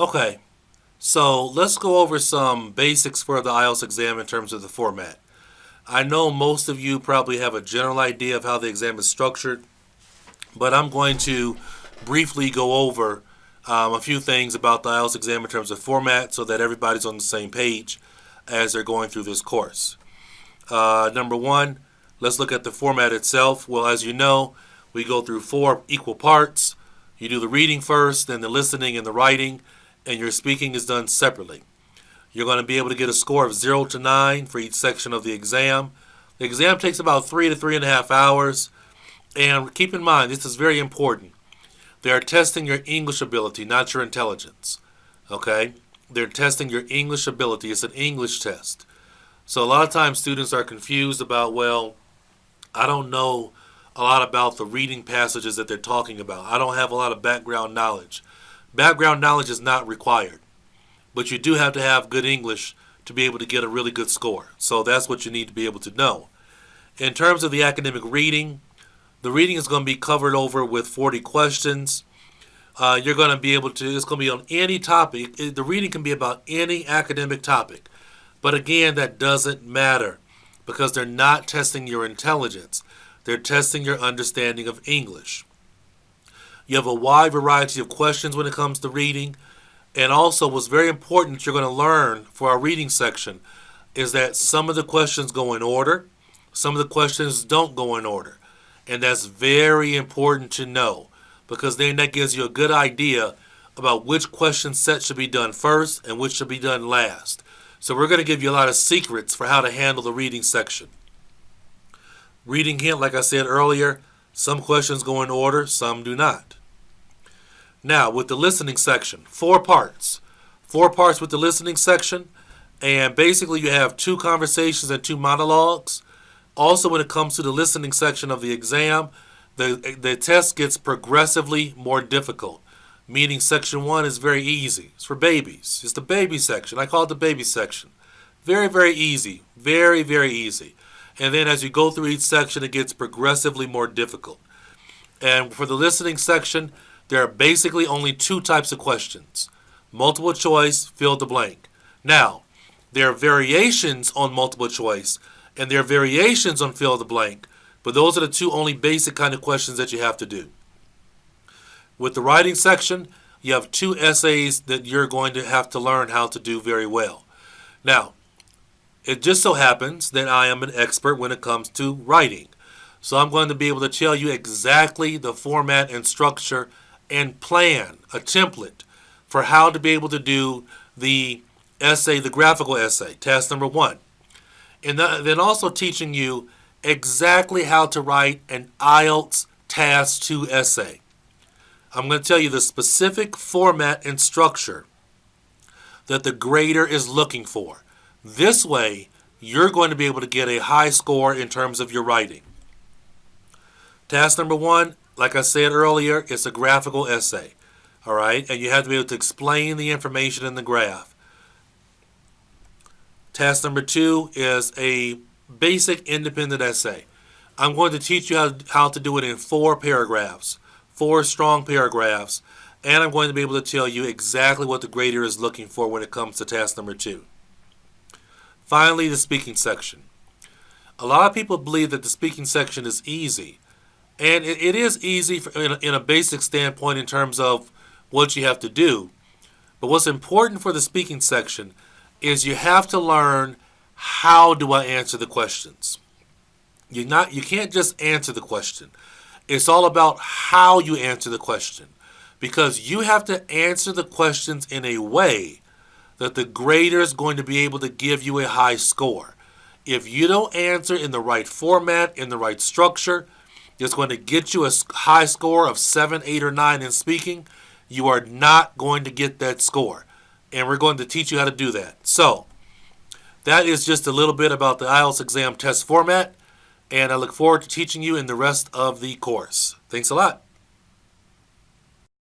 Okay, so let's go over some basics for the IELTS exam in terms of the format. I know most of you probably have a general idea of how the exam is structured, but I'm going to briefly go over a few things about the IELTS exam in terms of format so that everybody's on the same page as they're going through this course. Number one, let's look at the format itself. Well, as you know, we go through 4 equal parts. You do the reading first, then the listening and the writing, and your speaking is done separately. You're going to be able to get a score of 0 to 9 for each section of the exam. The exam takes about 3 to 3.5 hours. And keep in mind, this is very important. They are testing your English ability, not your intelligence. Okay? They're testing your English ability. It's an English test. So a lot of times students are confused about, well, I don't know a lot about the reading passages that they're talking about. I don't have a lot of background knowledge. Background knowledge is not required, but you do have to have good English to be able to get a really good score. So that's what you need to be able to know. In terms of the academic reading, the reading is going to be covered over with 40 questions. You're going to be able to, it's going to be on any topic. The reading can be about any academic topic. But again, that doesn't matter because they're not testing your intelligence. They're testing your understanding of English. You have a wide variety of questions when it comes to reading. And also what's very important that you're going to learn for our reading section is that some of the questions go in order. Some of the questions don't go in order. And that's very important to know because then that gives you a good idea about which question set should be done first and which should be done last. So we're going to give you a lot of secrets for how to handle the reading section. Reading hint, like I said earlier, some questions go in order, some do not. Now, with the listening section, 4 parts. 4 parts with the listening section, and basically you have 2 conversations and 2 monologues. Also, when it comes to the listening section of the exam, the test gets progressively more difficult. Meaning section 1 is very easy. It's for babies. It's the baby section. I call it the baby section. Very, very easy. Very, very easy. And then as you go through each section, it gets progressively more difficult. And for the listening section, there are basically only 2 types of questions. Multiple choice, fill the blank. Now, there are variations on multiple choice, and there are variations on fill the blank, but those are the 2 only basic kind of questions that you have to do. With the writing section, you have 2 essays that you're going to have to learn how to do very well. Now, it just so happens that I am an expert when it comes to writing. So I'm going to be able to tell you exactly the format and structure and plan, a template, for how to be able to do the essay, the graphical essay, task number 1. And then also teaching you exactly how to write an IELTS task 2 essay. I'm going to tell you the specific format and structure that the grader is looking for. This way, you're going to be able to get a high score in terms of your writing. Task number 1, like I said earlier, it's a graphical essay. All right, and you have to be able to explain the information in the graph. Task number 2 is a basic independent essay. I'm going to teach you how to do it in 4 paragraphs. 4 strong paragraphs, and I'm going to be able to tell you exactly what the grader is looking for when it comes to task number 2. Finally, the speaking section. A lot of people believe that the speaking section is easy, and it is easy in a basic standpoint in terms of what you have to do. But what's important for the speaking section is you have to learn how do I answer the questions. You can't just answer the question. It's all about how you answer the question because you have to answer the questions in a way that the grader is going to be able to give you a high score. If you don't answer in the right format, in the right structure, it's going to get you a high score of 7, 8, or 9 in speaking. You are not going to get that score. And we're going to teach you how to do that. So, that is just a little bit about the IELTS exam test format. And I look forward to teaching you in the rest of the course. Thanks a lot.